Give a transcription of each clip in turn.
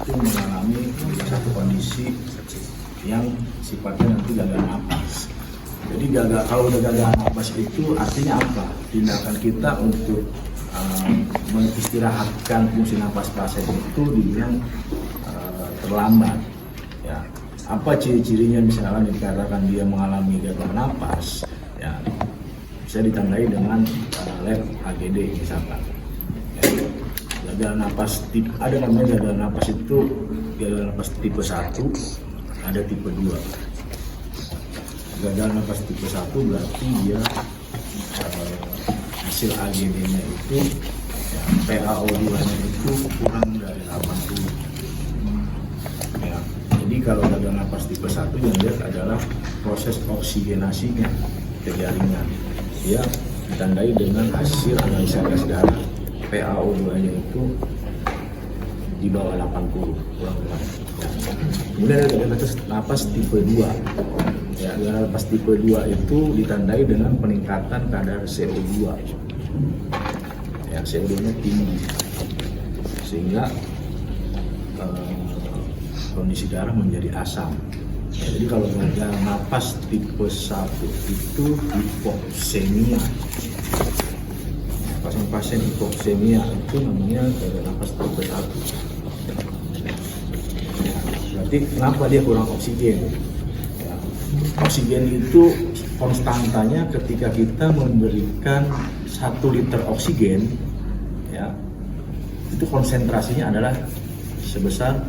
itu mengalami satu kondisi yang sifatnya nanti gagal napas. Jadi kalau udah gagal napas itu artinya apa? Tindakan kita untuk mengistirahatkan fungsi napas pasien itu dibilang terlambat. Ya, apa ciri-cirinya misalnya dikatakan dia mengalami gagal napas? Ya, bisa ditandai dengan lab AGD misalkan. Ya, gagal napas ada namanya gagal napas itu gagal napas tipe 1, ada tipe 2. Gagal napas tipe 1 berarti dia hasil AGD-nya itu ya, PaO2-nya itu kurang dari 80. Ya, jadi kalau gagal napas tipe 1 yang lihat adalah proses oksigenasinya ke jaringan. Dia ditandai dengan hasil analisa gas darah PaO2-nya itu di bawah 80 kurang lebih. Ya. Kemudian ada gagal napas tipe 2. Ya, gagal napas tipe 2 itu ditandai dengan peningkatan kadar CO2. Ya, CO2-nya tinggi sehingga kondisi darah menjadi asam. Ya, jadi kalau gagal napas tipe 1 itu hipoksemia. Pasien-pasien hipoksemia itu namanya gagal napas tipe 1. Berarti kenapa dia kurang oksigen? Ya, oksigen itu konstantanya ketika kita memberikan 1 liter oksigen, ya, itu konsentrasinya adalah sebesar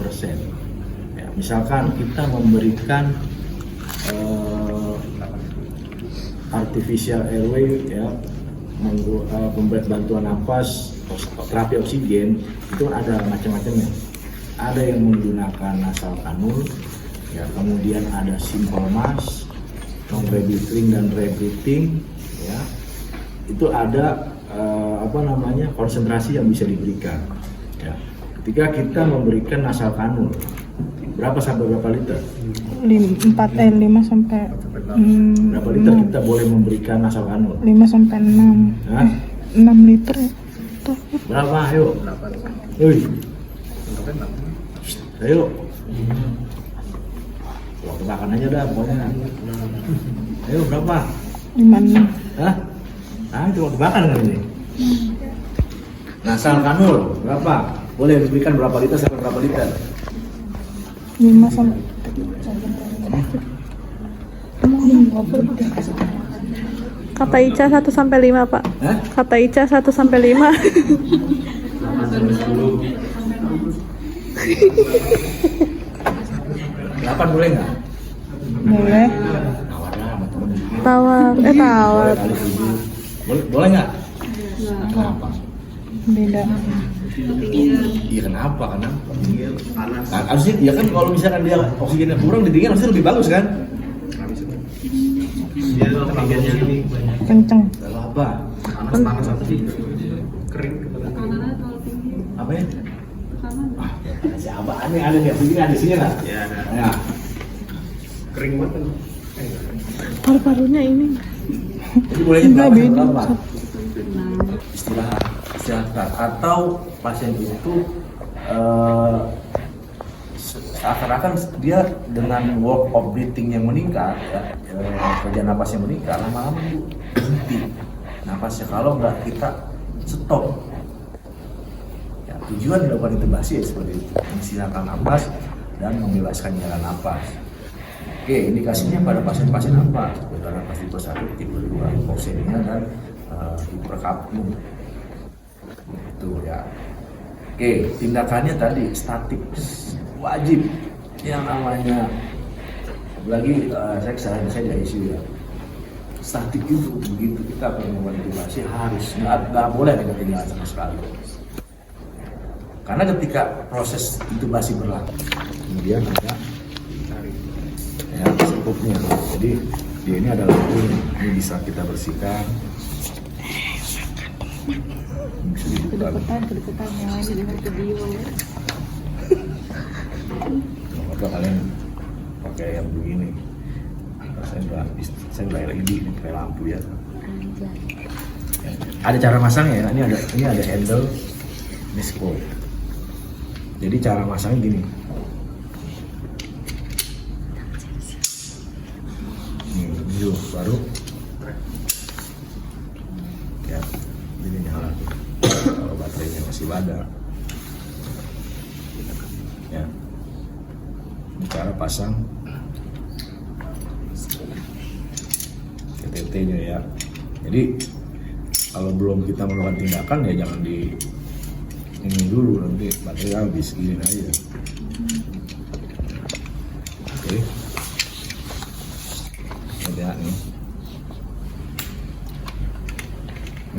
4%. Ya, misalkan kita memberikan artificial airway, ya, bantuan nafas, terapi oksigen, itu ada macam-macamnya. Ada yang menggunakan nasal kanul, ya, kemudian ada simple mask, non-rebreathing dan rebreathing, ya, itu ada konsentrasi yang bisa diberikan. Ya. Ketika kita memberikan nasal kanul, berapa sampai berapa liter? 5 sampai berapa liter kita boleh memberikan nasal kanul? 5 sampai 6. Hah? 6 liter ya. Berapa? Ayo. 8. Ayo. Waktu makan aja dah pokoknya. Ayo berapa? 5. Hah? Nah, itu waktu makan kan ini. Nasal kanul berapa? Boleh diberikan berapa liter sampai berapa liter? 5 sampai. Kata Ica 1 sampai 5, Pak. Hah? Kata Ica 1 sampai 5. 8 boleh nggak? Boleh. Tawar lah sama temen. Tawar. Boleh kali 7. Boleh nggak? Kenapa? Beda. Iya kenapa? Panas. Harusnya ya kan kalau misalkan dia oksigennya kurang didingin harusnya lebih bagus kan? Dia oksigennya ini Kenceng. kalau apa? Panas apa sih? Kering. Apa ya? Siapa? Ini ada di sini, ada di sini lah. Iya ada. Ya. Kering banget. Paru-parunya ini. Jadi bolehnya Enggak, berapa? beda. Istirahat atau pasien itu seakan-akan dia dengan work of breathing yang meningkat, ya, kerja napas yang meningkat, lama-lama berhenti napasnya kalau nggak kita stop. Ya, tujuan dilakukan intubasi ya seperti itu, mengistirahatkan napas dan membebaskan jalan napas. Oke, indikasinya pada pasien-pasien apa? Gagal napas tipe 1, tipe 2, hipoksemia dan hiperkapnia. Itu ya. Oke, tindakannya tadi statik wajib yang namanya lagi saya di ICU ya. Statik itu begitu kita melakukan intubasi harus nggak boleh ada ketinggalan sama sekali. Karena ketika proses intubasi berlangsung, kemudian ada ya cukupnya. Jadi dia ini adalah ini bisa kita bersihkan. Kedeketan yang lain jadi video. Apa kalian pakai yang begini? Saya nggak LED, pakai lampu ya. Ada cara masangnya ya. Ini ada handle, ini spool. Jadi cara masangnya gini. Ini dulu, baru ya, ini nyala. Kalau baterainya masih ada, ya. Ini cara pasang TTT-nya ya. Jadi kalau belum kita melakukan tindakan ya jangan di ini dulu, nanti baterai habis, gini aja. Oke. Ya, nih.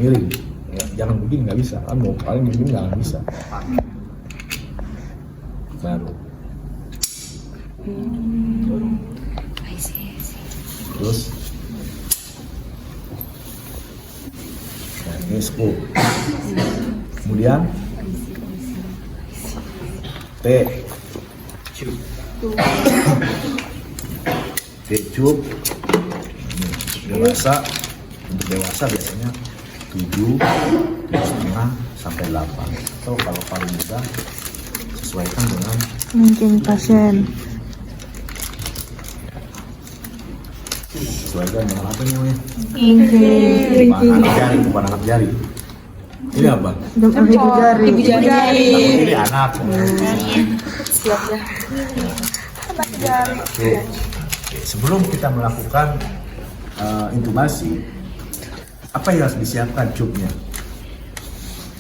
Miring. Ya, jangan begini, nggak bisa. Kan mau paling begini nggak bisa. Baru. Terus. Nah, ini screw. Kemudian T. T-tube. Dewasa, untuk dewasa biasanya 7,5 sampai 8. Atau kalau paling mudah sesuaikan dengan Mungkin pasien. sesuaikan dengan apa namanya? Mungkin. Anak jari, bukan anak jari. Ini apa? Ibu jari. Ibu jari. Ini anak. Siap ya. Oke. Sebelum kita melakukan intubasi, apa yang harus disiapkan tube-nya?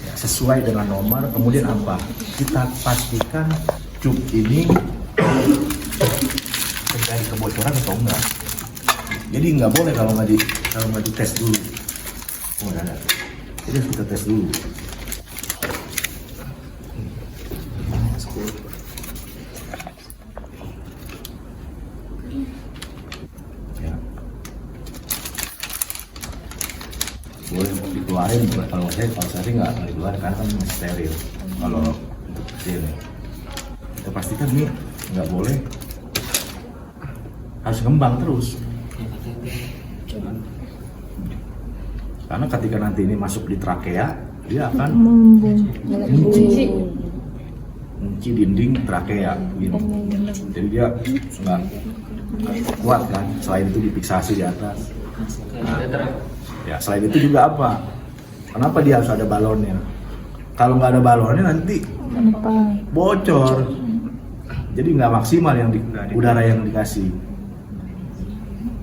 Ya, sesuai dengan nomor, kemudian apa? Kita pastikan tube ini terjadi kebocoran atau enggak. Jadi nggak boleh kalau nggak dites dulu. Oh, nggak ada. Jadi harus kita tes dulu. Ya. Boleh dikeluarin, kalau saya sih nggak dikeluarin karena kan masih steril. Kalau untuk kecil ya. Kita pastikan ini nggak boleh, harus ngembang terus. Karena ketika nanti ini masuk di trakea, dia akan mengunci dinding trakea gini. Jadi dia nggak kuat kan. Selain itu difiksasi di atas. Nah, ya selain itu juga apa? Kenapa dia harus ada balonnya? Kalau nggak ada balonnya nanti bocor. Jadi nggak maksimal yang udara yang dikasih.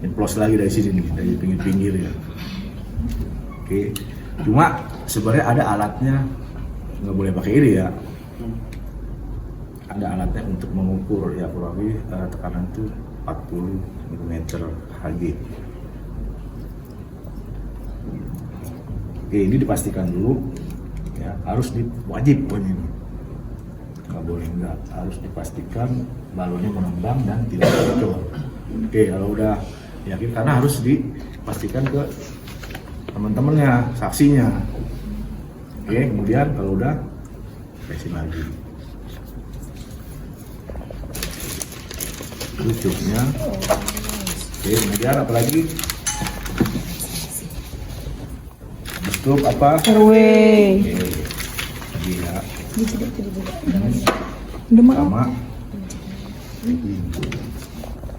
Implos lagi dari sini nih, dari pinggir-pinggir ya. Oke, cuma sebenarnya ada alatnya, nggak boleh pakai ini ya. Ada alatnya untuk mengukur ya, kurang lebih tekanan itu 40 mm Hg. Oke, ini dipastikan dulu ya, harus wajib pokoknya ini. Nggak boleh enggak, harus dipastikan balonnya mengembang dan tidak bocor. Oke, kalau udah yakin, karena harus dipastikan ke teman-temannya, saksinya. Oke, kemudian kalau udah presin lagi tutupnya. Oke, kemudian apa lagi? Tutup apa? RW. Oke, ya. Sama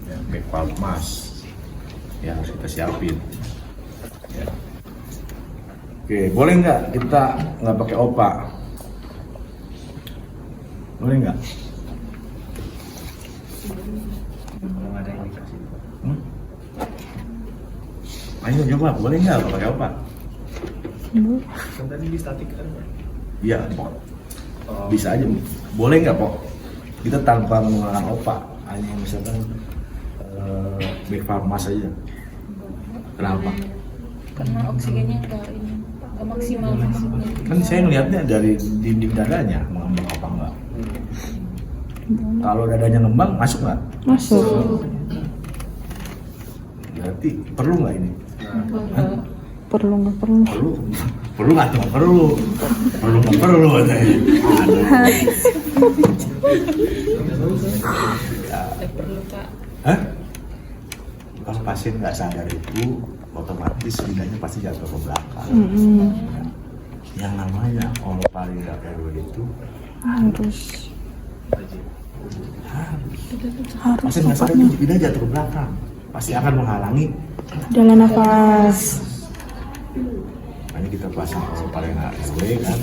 ya, back valve mask ya, harus kita siapin ya. Oke, boleh nggak kita nggak pakai opa? Boleh nggak? Ayo coba, boleh nggak pakai opa? Kan tadi di statik kan? Iya, Pok. Bisa aja. Boleh nggak, Pok? Kita tanpa menggunakan opa, hanya misalkan back valve mask aja. Kenapa? Karena oksigennya nggak maksimal masuknya. Kan saya ngelihatnya dari dinding dadanya mengembang apa enggak. Kalau dadanya ngembang, masuk nggak? Masuk. Berarti perlu nggak ini? Perlu nggak perlu? Perlu nggak tuh? Perlu nggak perlu? Katanya. Perlu Pak. Hah? Kalau pasien nggak sadar itu, otomatis lidahnya pasti jatuh ke belakang. Mm-mm. Yang namanya opa lidah RW itu Harus Harus Pasien nggak sadar obatnya. itu tidak jatuh ke belakang, pasti akan menghalangi. Jalan nafas. Makanya kita pasang Oparena RW kan,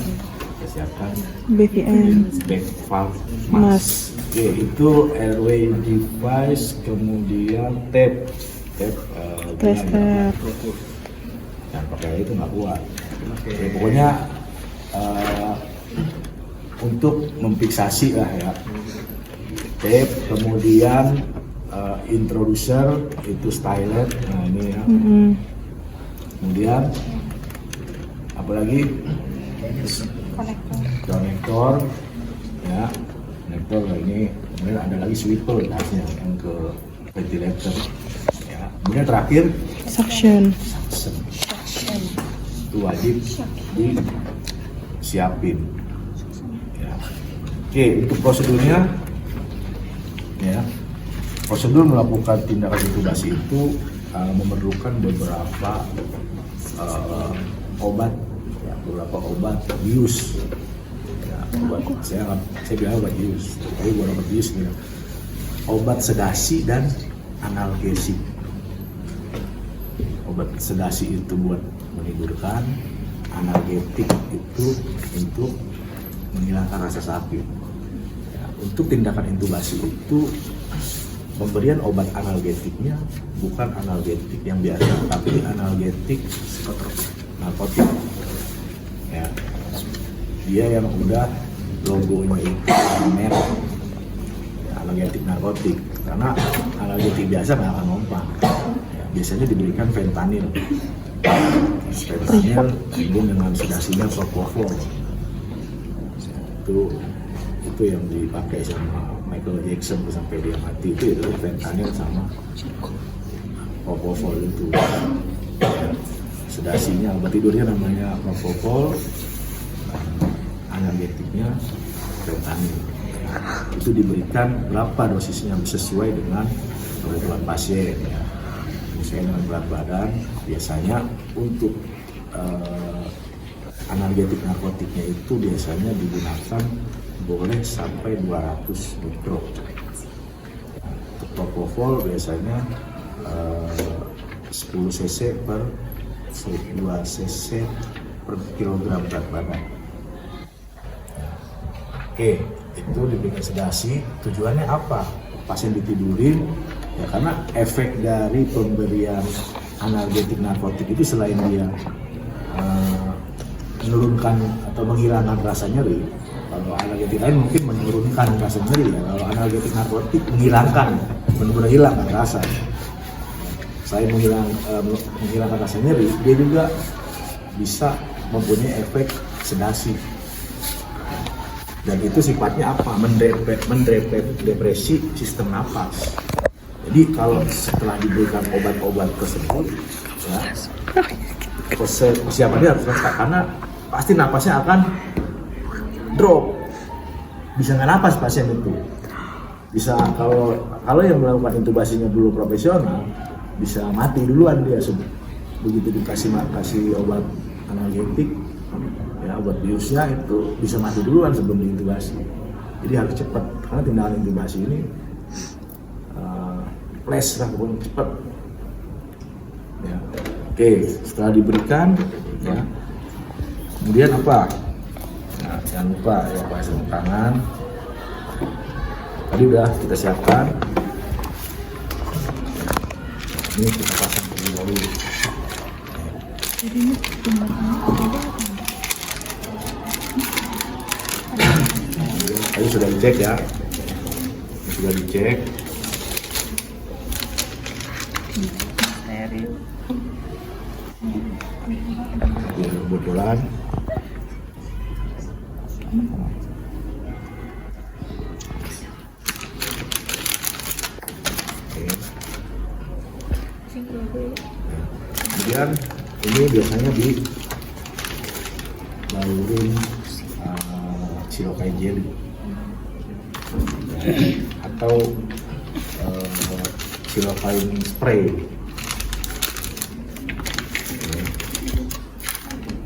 kita siapkan BVN. back valve Mas. mas. Oke, itu airway device, kemudian tape Plester. dan pakai itu nggak kuat. Oke, pokoknya untuk memfiksasi lah ya, tape, kemudian introducer itu stylet, nah ini ya. Kemudian apalagi konektor ya, konektor ini. Kemudian ada lagi sweeper tasnya yang ke ventilator ya. Kemudian terakhir Suction. itu wajib disiapin ya. Oke, untuk prosedurnya ya, prosedur melakukan tindakan intubasi itu memerlukan beberapa obat ya, beberapa obat bius ya, saya bilang obat bius, tapi bukan obat bius gitu. Obat sedasi dan analgesik. Obat sedasi itu buat menidurkan, analgetik itu untuk menghilangkan rasa sakit ya. Untuk tindakan intubasi itu pemberian obat analgetiknya bukan analgetik yang biasa, tapi analgetik narkotik ya. Dia yang udah logonya itu merah ya, analgetik narkotik. Karena analgetik biasa nggak akan mempan ya, biasanya diberikan fentanyl. Fentanyl kemudian dengan sedasinya propofol. Itu yang dipakai sama Michael Jackson sampai dia mati, itu fentanyl sama propofol itu. Sedasinya obat tidurnya namanya propofol, analgetiknya fentanyl. Itu diberikan berapa dosisnya sesuai dengan kebutuhan pasien ya. Sesuai dengan berat badan. Biasanya untuk analgetik narkotiknya itu biasanya digunakan boleh sampai 200 mikro. Untuk propofol biasanya 10 cc per 2 cc per kilogram berat badan. Oke, itu diberikan sedasi. Tujuannya apa? Pasien ditidurin ya, karena efek dari pemberian analgetik narkotik itu selain dia menurunkan atau menghilangkan rasa nyeri. Kalau analgetik lain mungkin menurunkan rasa nyeri ya. Kalau analgetik narkotik menghilangkan, benar-benar hilangkan rasa. Selain menghilangkan rasa nyeri, dia juga bisa mempunyai efek sedasi. Dan itu sifatnya apa? Mendepresi sistem nafas. Jadi kalau setelah diberikan obat-obat tersebut, ya, persiapannya harus lengkap karena pasti nafasnya akan drop. Bisa nggak nafas pasien itu. Bisa kalau yang melakukan intubasinya belum profesional, bisa mati duluan dia. Begitu dikasih obat analgetik, ya, obat biusnya itu bisa mati duluan sebelum diintubasi. Jadi harus cepat karena tindakan intubasi ini flash lah, pokoknya cepat. Ya. Oke, setelah diberikan, ya, kemudian apa? Nah, jangan lupa ya, pakai sarung tangan. Tadi udah kita siapkan. Ini kita pasang dulu. Tadi sudah dicek ya, sudah dicek. Kebetulan kemudian ini biasanya dibalurin silokai jelly atau silokain spray.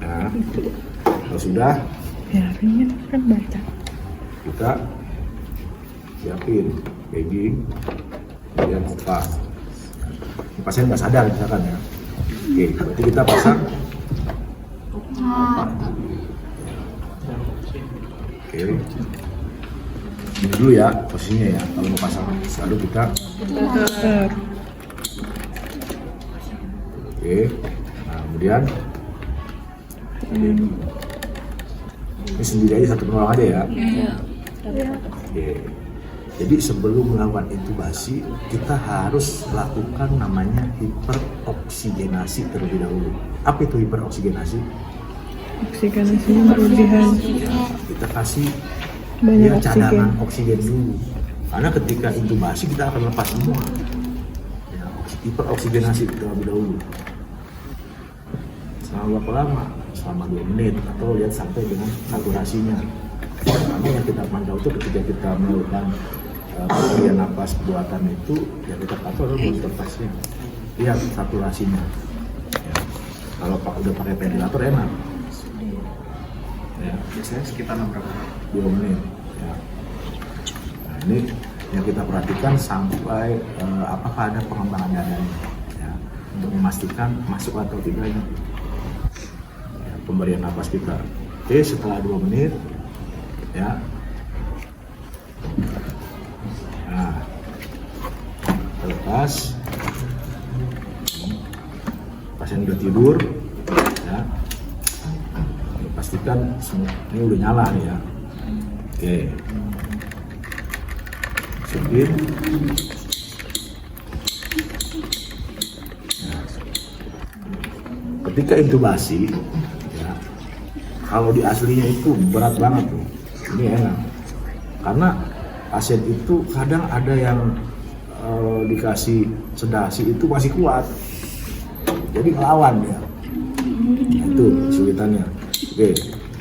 Nah, kalau sudah Biarin kan baca. kita siapin paging, kemudian OPA. Ini pasien nggak sadar misalkan ya. Oke, berarti kita pasang OPA. Oke, ini dulu ya posisinya ya. Kalau mau pasang, lalu kita oke. Nah kemudian ini sendiri aja, satu penolong aja ya. Oke. Jadi sebelum melakukan intubasi, kita harus lakukan namanya hiperoksigenasi terlebih dahulu. Apa itu hiperoksigenasi? Oksigenasinya berlebihan. Kita kasih Banyak dia cadangan oksigen. oksigen dulu. Karena ketika intubasi kita akan lepas semua. Ya, hiperoksigenasi terlebih dahulu. Selama berapa lama? Selama 2 menit atau lihat sampai dengan saturasinya. Karena yang kita pantau itu ketika kita melakukan pemberian napas buatan itu, yang kita pantau adalah monitor pasien. Lihat saturasinya. Ya. Kalau udah pakai ventilator enak. Ya. Biasanya sekitar berapa? 2 menit. Ya. Nah, ini yang kita perhatikan sampai apakah ada pengembangan dadanya, ya, untuk memastikan masuk atau tidaknya ya, pemberian napas kita. Oke, setelah 2 menit, ya. Nah, lepas, pasien udah tidur, ya. Pastikan ini udah nyala nih ya. Oke. Masukin. Nah, ketika intubasi, ya, kalau di aslinya itu berat banget tuh. Ini enak. Karena pasien itu kadang ada yang dikasih sedasi itu masih kuat. Jadi ngelawan ya. Itu kesulitannya. Oke,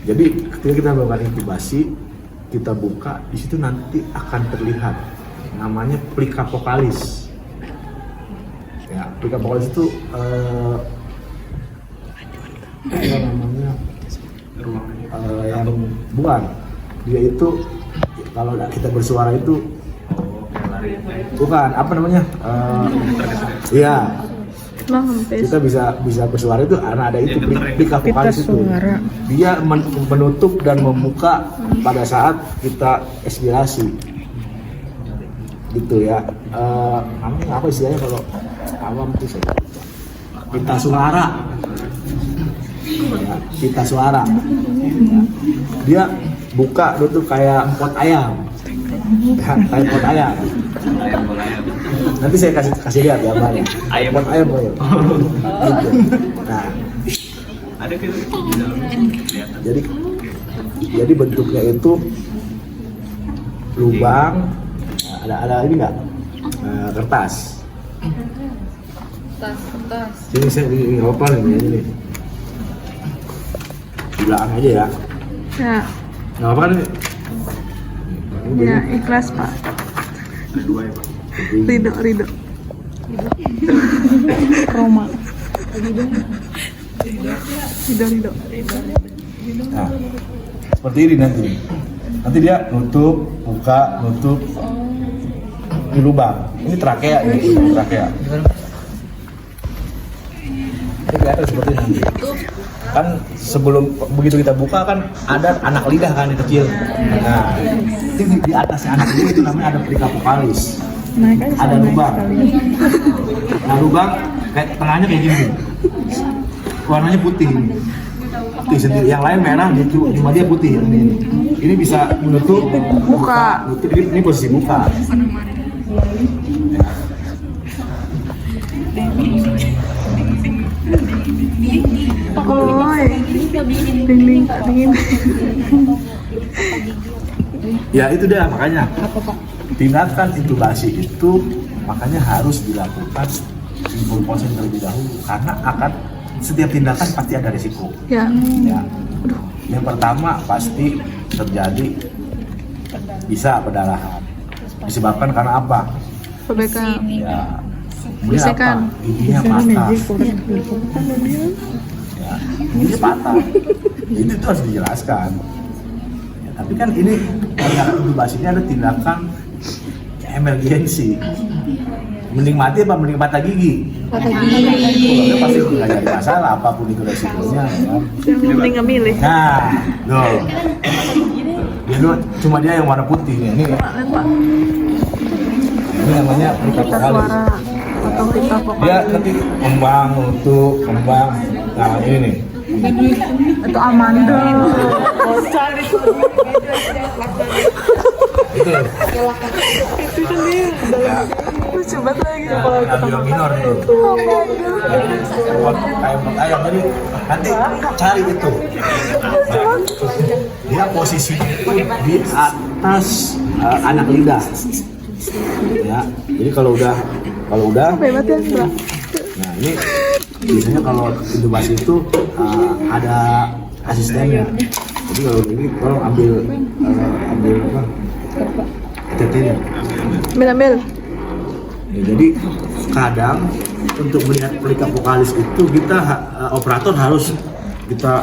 jadi ketika kita melakukan intubasi, kita buka, di situ nanti akan terlihat namanya plika vokalis. Ya, plika vokalis itu apa namanya? Yang bukan, dia itu kalau kita bersuara itu bukan apa namanya? Iya. Kita bisa bersuara itu karena ada itu plika vokalis itu. Dia menutup dan membuka pada saat kita ekspirasi. Gitu ya. Namanya apa istilahnya kalau awam itu saya? Pita suara. Ya, pita suara. Ya. Dia buka tutup kayak pot ayam. Ya, kayak pot ayam. Nanti saya kasih lihat ya gambarnya. Ayam pot ayam gitu. Nah, Ada gitu di dalamnya kelihatan. Jadi bentuknya itu lubang. Ada ini nggak? Kertas. Kertas. Sini saya ini opal ini. Di belakang aja ya. Ya, Nggak apa kan ini? ya ikhlas Pak. Ada 2 ya Pak. Ridho. Roma. Ridho. Nah, seperti ini nanti. Nanti dia nutup, buka, nutup. Ini lubang. Ini trakea ini, trakea. Ini kelihatan seperti ini nanti. Kan sebelum begitu kita buka kan ada anak lidah kan yang kecil. Nah, itu di atasnya anak lidah itu namanya ada plika vokalis. Ada lubang. Nah, lubang kayak tengahnya kayak gini. Warnanya putih. Putih sendiri. Yang lain merah, cuma dia putih. Ini bisa menutup, buka. Ini posisi buka. Dingin. Ya itu dia makanya. Tindakan intubasi itu makanya harus dilakukan infusion terlebih dahulu karena akan setiap tindakan pasti ada risiko. Ya. Ya. Yang pertama pasti terjadi bisa perdarahan. Disebabkan karena apa? Perbaikan. Ya. Kemudian Bisikan. apa? Giginya patah. Ya, giginya patah. Itu harus dijelaskan. Ya, tapi kan ini tindakan intubasinya ada tindakan emergency. Mending mati apa mending patah gigi? Patah gigi. Itu pasti nggak jadi masalah apapun itu resikonya. Ya. Yang penting nggak milih. Nah, tuh. Itu cuma dia yang warna putih nih. Ini namanya pelika vokalis. Suara atau kita vokalis. Dia nanti kembang untuk kembang. Nah ini nih. Itu Amanda. Itu. Itu kan dia. Lucu banget lagi kalau kita Ambil minor itu. Kayak ayam jadi nanti cari itu. Dia posisinya itu di atas anak lidah. Ya, jadi kalau udah hebat ya, Mbak. nah ini biasanya kalau intubasi itu ada asistennya. Jadi kalau ini tolong ambil apa? TT-nya. Ambil. Ya, jadi kadang untuk melihat pelika vokalis itu kita operator harus kita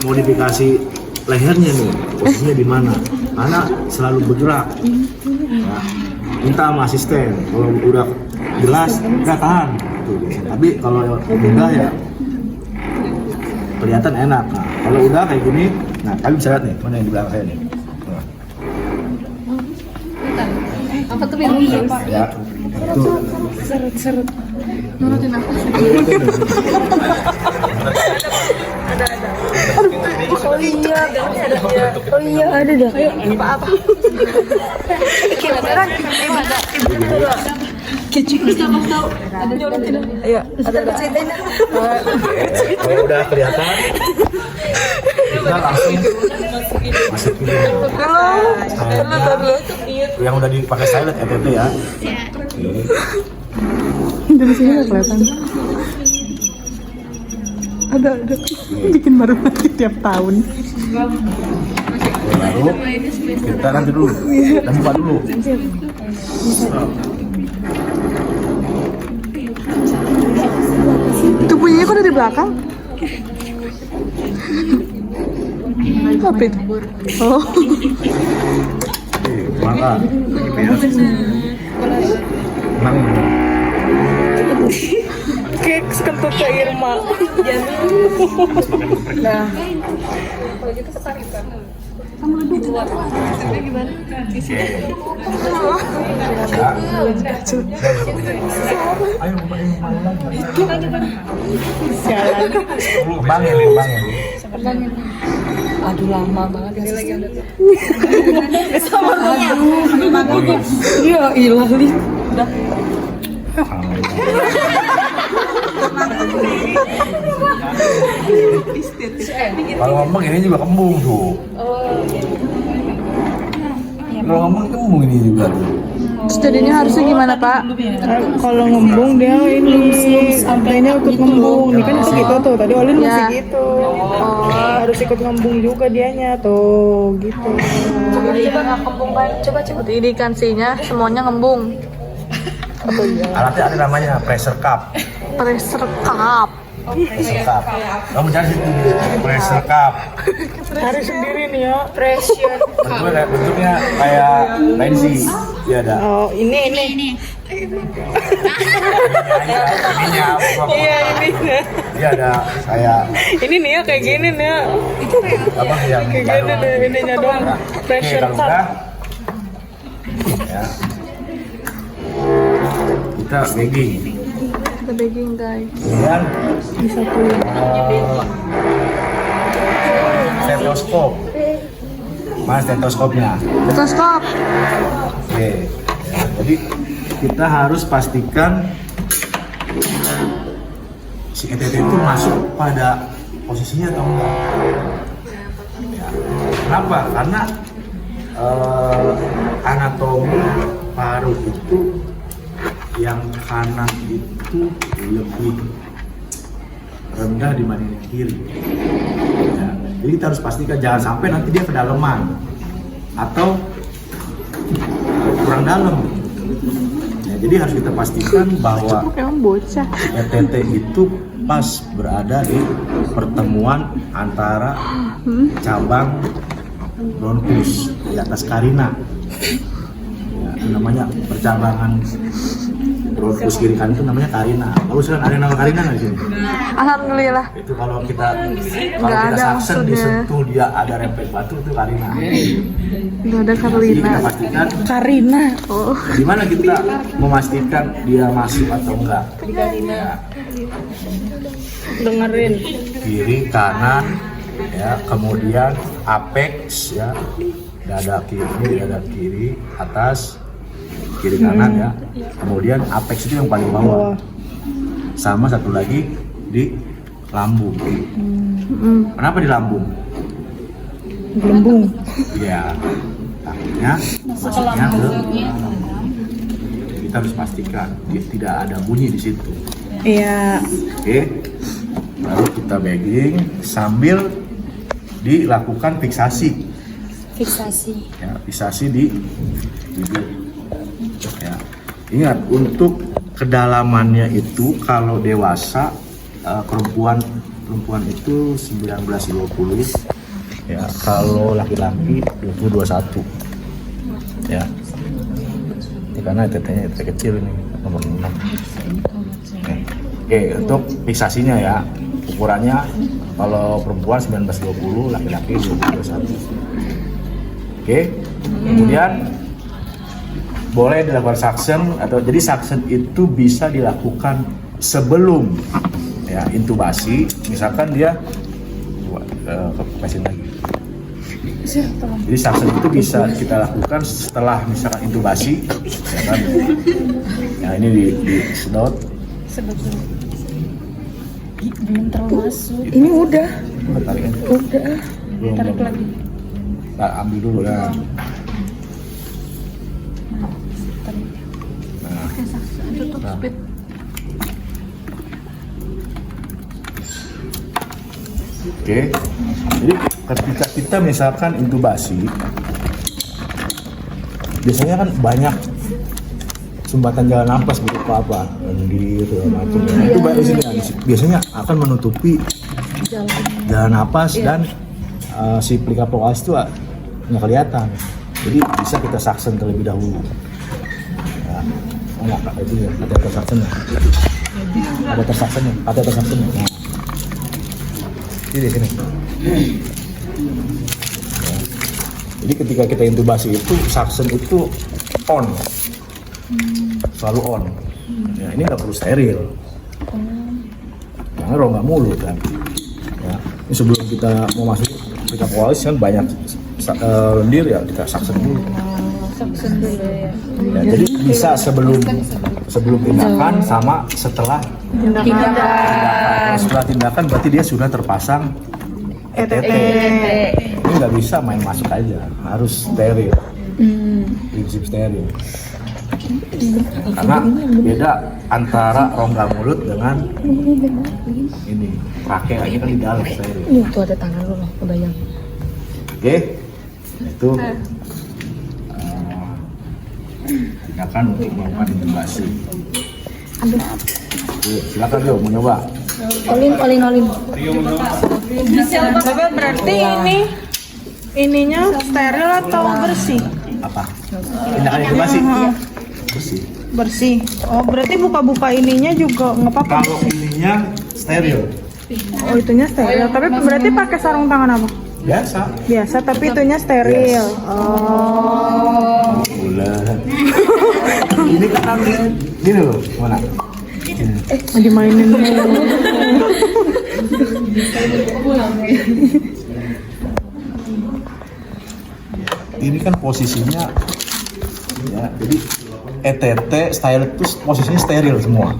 modifikasi lehernya nih, posisinya di mana? Karena selalu bergerak. Ya, minta sama asisten. Kalau udah jelas, nggak tahan. Gitu. Tapi kalau udah ya kelihatan enak. Nah, kalau udah kayak gini, nah kalian bisa lihat nih mana yang di belakang saya nih. Nah, Apa tuh yang ya, itu seret-seret? Nurutin aku. Oh iya ada dah. Apa-apa? Beneran? Ada. Kecil tahu. Ada nurutin. Ayo, ada ceritain. kalau udah kelihatan, kita langsung masukin yang udah dipakai silent ETT ya. Oke. Dari sini nggak kelihatan. Ada. Bikin baru lagi tiap tahun. Baru kita nanti dulu, dan buka dulu. Itu bunyinya kok dari belakang? Apa itu? Oh. Maka menang. Kayak kentut ke Irma. Nah, kalau gitu ketarikan. Ayo Jalan. kembangin. Aduh lama banget ya. Iya, ilah li. Udah. Kalau ngomong ini juga kembung tuh. Kalau ngomong kembung ini juga tuh. Terus jadinya harusnya gimana, Pak? Kalau ngembung dia ini sampainya ikut ngembung. Ini kan itu gitu tuh. Tadi Olin masih Ya. gitu. Harus ikut ngembung juga dianya tuh gitu. Coba kembung kan. Coba. Ini kansinya semuanya ngembung. Alatnya ada namanya pressure cup. Pressure cup. Pressure cup. Kamu cari situ pressure cup. Cari sendiri nih ya. Pressure. Bentuknya kayak pensi. Iya ada. Oh ini. Ininya. Iya ini. Iya ada kayak Ini nih ya kayak gini nih ya. apa yang Kayak gini deh ininya dong. Pressure kalau cup. udah, ya. Kita bagging. Kita bagging, guys. Kemudian stetoskop. Mana stetoskopnya? Stetoskop. Oke. Ya, jadi kita harus pastikan si ETT itu masuk pada posisinya atau enggak. Ya. Kenapa? Karena anatomi paru itu yang kanan itu lebih rendah dibanding yang kiri. Ya, jadi kita harus pastikan jangan sampai nanti dia kedalaman atau kurang dalam. Ya, jadi harus kita pastikan bahwa Emang bocah. ETT itu pas berada di pertemuan antara cabang bronkus di atas karina. Ya, namanya percabangan terus kiri kanan itu namanya Karina. Bagus kan ada nama Karina nggak di sini? Alhamdulillah. Itu kalau kita Nggak ada saksen maksudnya. disentuh dia ada rempet batu itu Karina. Gak ada Jadi Karolina. kita pastikan Karina. Oh. gimana kita memastikan dia masuk atau enggak. Ya, Dengerin. kiri kanan ya, kemudian apex ya, dada kiri atas, kiri kanan ya, kemudian apex itu yang paling bawah, sama satu lagi di lambung. Kenapa di lambung? Gelembung. Ya, takutnya masuknya ke kita harus pastikan tidak ada bunyi di situ. Iya. Oke, lalu kita bagging sambil dilakukan fiksasi. Ya, fiksasi di bibir. Ya. Ingat, untuk kedalamannya itu kalau dewasa perempuan itu 19-20, ya, kalau laki-laki 20-21. Ya. Ini karena tetenya kecil ini nomor 6. Oke, untuk fiksasinya ya, ukurannya kalau perempuan 19-20, laki-laki 20-21. Oke, kemudian boleh dilakukan suction atau jadi suction itu bisa dilakukan sebelum ya intubasi. Misalkan dia kasih lagi. Jadi suction itu bisa kita lakukan setelah misalkan intubasi, ya kan? Ya ini di sedot. Belum terlalu masuk. Ini udah. Tarik aja. Udah. Belum, Tarik belum. lagi. Nah, ambil dulu ya. Nah. Nah. Oke, jadi ketika kita misalkan intubasi, biasanya kan banyak sumbatan jalan nafas berupa apa, lendir segala macam. Itu baru di sini, biasanya akan menutupi jalan nafas dan si plika proalis itu nggak kelihatan. Jadi bisa kita suction terlebih dahulu. Nah, enggak itu ya, ada tersaksennya. Ada tersaksennya, ada tersaksennya. Nah. Ini di sini. Ya. Jadi ketika kita intubasi itu suction itu on, selalu on. Ya, ini nggak perlu steril. Karena rongga mulut kan. Ya. Ini sebelum kita mau masuk kita polis kan banyak lendir ya, kita suction dulu. Suction dulu ya. Ya, jadi bisa sebelum tindakan sama setelah tindakan. Kalau setelah tindakan berarti dia sudah terpasang ETT. Ini nggak bisa main masuk aja, harus steril. Prinsip steril. Karena beda antara rongga mulut dengan ini pakai aja kan di dalam steril. Ini tuh ada tangan lu loh, kebayang. Oke, itu tindakan untuk melakukan intubasi. Oke, silakan yuk mau nyoba. Olin. Bapak berarti ininya steril atau bersih? Apa? Tindakan intubasi? Bersih. Bersih. Oh, berarti buka-buka ininya juga nggak apa-apa. Kalau ininya steril, Oh, itunya steril. Tapi berarti pakai sarung tangan apa? biasa. Biasa, tapi itunya steril. Yes. Oh. Bulan. Ini kan gini loh, mana? Dimainin Ini kan posisinya ya, jadi ETT style itu posisinya steril semua.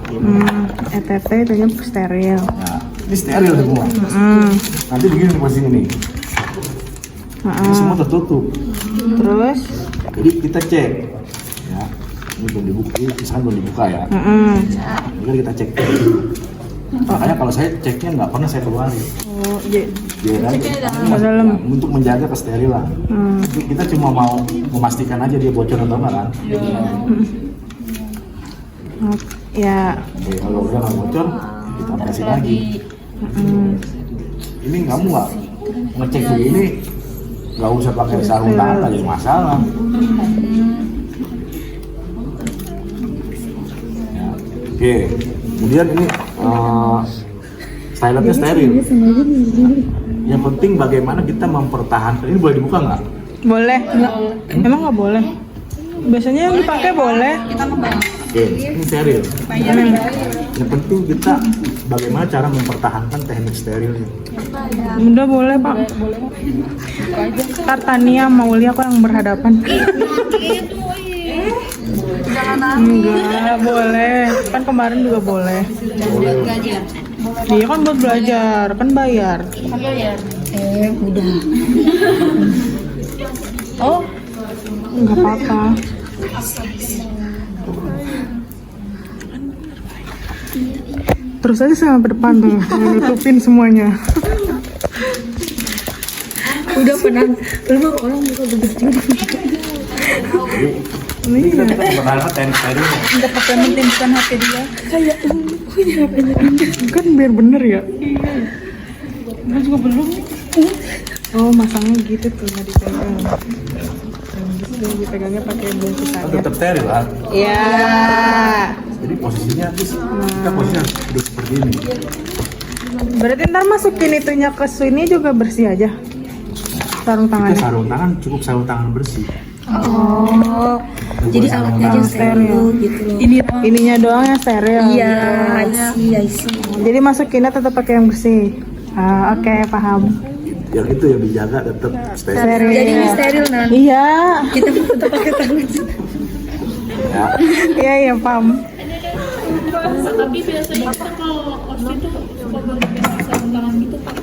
ETT itunya steril. Nah, ini steril semua. Nanti begini posisinya nih. Ini semua tertutup. Terus? Jadi kita cek. Ya, ini belum dibuka, ini misalkan belum dibuka ya. Jadi kita cek. Makanya kalau saya ceknya nggak pernah saya keluarin. Oh, iya. Biar aja dalam. untuk menjaga kesterilan. Jadi kita cuma mau memastikan aja dia bocor atau enggak kan. Oh, ya. Oke, kalau udah nggak bocor, kita kasih lagi. Ini kamu nggak ngecek begini, nggak usah pakai sarung tangan, nggak jadi masalah. Oke, kemudian ini toiletnya steril. Yang penting bagaimana kita mempertahankan. Ini boleh dibuka nggak? Boleh. Emang nggak boleh? Biasanya yang dipakai boleh. Oke, ini steril. Yang penting kita bagaimana cara mempertahankan teknik sterilnya. Udah boleh Pak. Ntar Tania sama Uli aku yang berhadapan. Enggak boleh. Kan kemarin juga boleh. Iya kan buat belajar, kan bayar. Udah. Oh, nggak apa-apa. Terus aja sampai depan tuh, nutupin semuanya. Udah pernah. Lu orang buka begitu. Ini kita mempertahankan teknik sterilnya. Udah pakai mentimpan HP dia. Kayak punya HP-nya ini. Kan biar bener ya. Gue juga belum. Oh, masangnya gitu tuh, nggak dipegang. Gitu, dipegangnya pakai bungkus Kan aja. tetap steril lah. Iya. Jadi posisinya kita posisinya duduk seperti ini. Berarti ntar masukin itunya ke sini juga bersih aja. Sarung Kita tangannya. sarung tangan cukup sarung tangan bersih. Oh. Jadi alatnya aja steril gitu loh. Ininya doang yang steril. Iya, I see. Jadi masukinnya tetap pakai yang bersih. Ah, oke, paham. Yang itu yang dijaga tetap steril. Steril. Jadi ini steril nan. Iya. Kita tetap pakai tangan. Ya. Iya, iya, paham. Tapi biasanya kita kalau OSI itu suka ganti sarung tangan gitu Pak.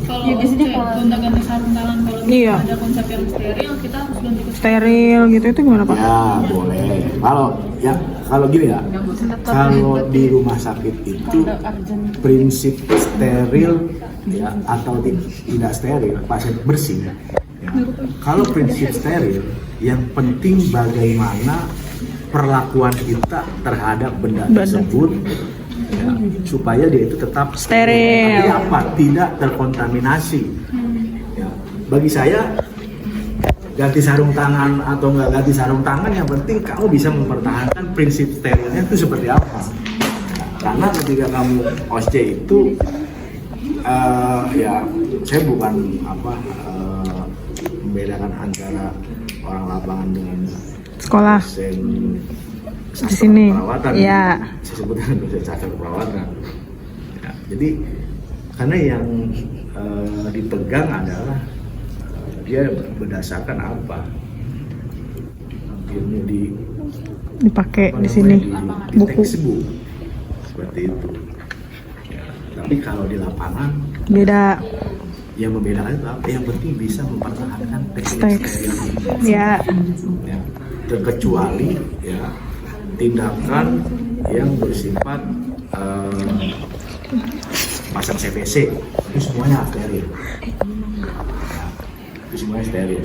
Kalau biasanya gonta-ganti sarung tangan kalau Iya. ada konsep yang steril kita harus ganti ke Steril gitu itu gimana, Pak? Ya boleh. Kalau gini ya, kalau di rumah sakit itu prinsip steril ya atau tidak steril, pasien bersih. Ya. Kalau prinsip steril, yang penting bagaimana perlakuan kita terhadap benda tersebut ya, supaya dia itu tetap Steril. Artinya apa? Tidak terkontaminasi. Ya. Bagi saya ganti sarung tangan atau nggak ganti sarung tangan, yang penting kamu bisa mempertahankan prinsip sterilnya itu seperti apa. Karena ketika kamu OSC itu ya saya bukan membedakan antara orang lapangan dengan Sekolah dosen di sini. perawatan. Iya. Saya sebutkan dosen sastra perawatan. Ya, jadi karena yang dipegang adalah dia berdasarkan apa ilmu Dipakai di sini di buku. textbook seperti itu ya, tapi kalau di lapangan Beda. yang membedakan itu apa, yang penting bisa mempertahankan teknik Teks. steril. Ya. Ya, terkecuali ya tindakan yang bersifat pasang CPC itu semuanya steril. Itu semuanya steril.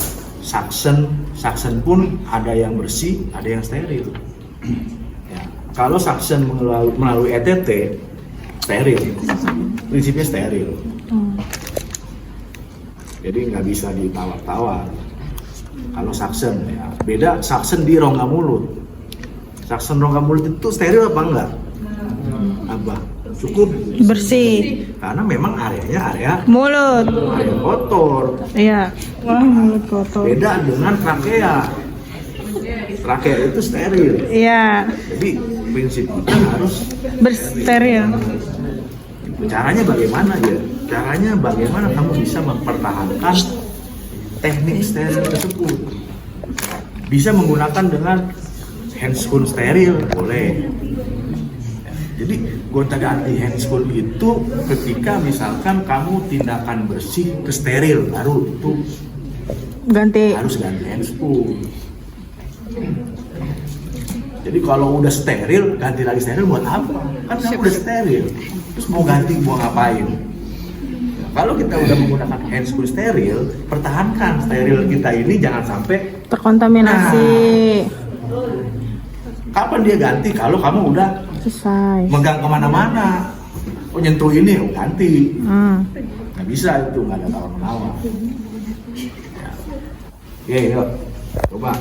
Suction pun ada yang bersih, ada yang steril. Ya. Kalau suction melalui ETT steril, prinsipnya steril. Jadi nggak bisa ditawar-tawar. Kalau suction ya beda suction di rongga mulut. Suction rongga mulut itu steril apa enggak? Apa? Cukup Bersih. karena memang areanya area Mulut. kotor. Iya. Wah, mulut kotor. Beda dengan trakea. Trakea itu steril. Iya. Jadi prinsip kita harus Bersteril. caranya bagaimana ya? Caranya bagaimana kamu bisa mempertahankan teknik steril tersebut. Bisa menggunakan dengan handscoon steril boleh. Jadi gonta-ganti handscoon itu ketika misalkan kamu tindakan bersih ke steril baru itu Ganti. harus ganti handscoon. Jadi kalau udah steril ganti lagi steril buat apa? Kan kamu udah steril. Terus mau ganti mau ngapain? Ya, kalau kita udah menggunakan handscoon steril, pertahankan steril kita ini jangan sampai Terkontaminasi. kapan dia ganti kalau kamu udah Selesai. megang kemana-mana. Oh nyentuh ini, oh ganti. Nggak bisa itu, nggak ada tawar-menawar. Ya. Oke, yuk. Coba.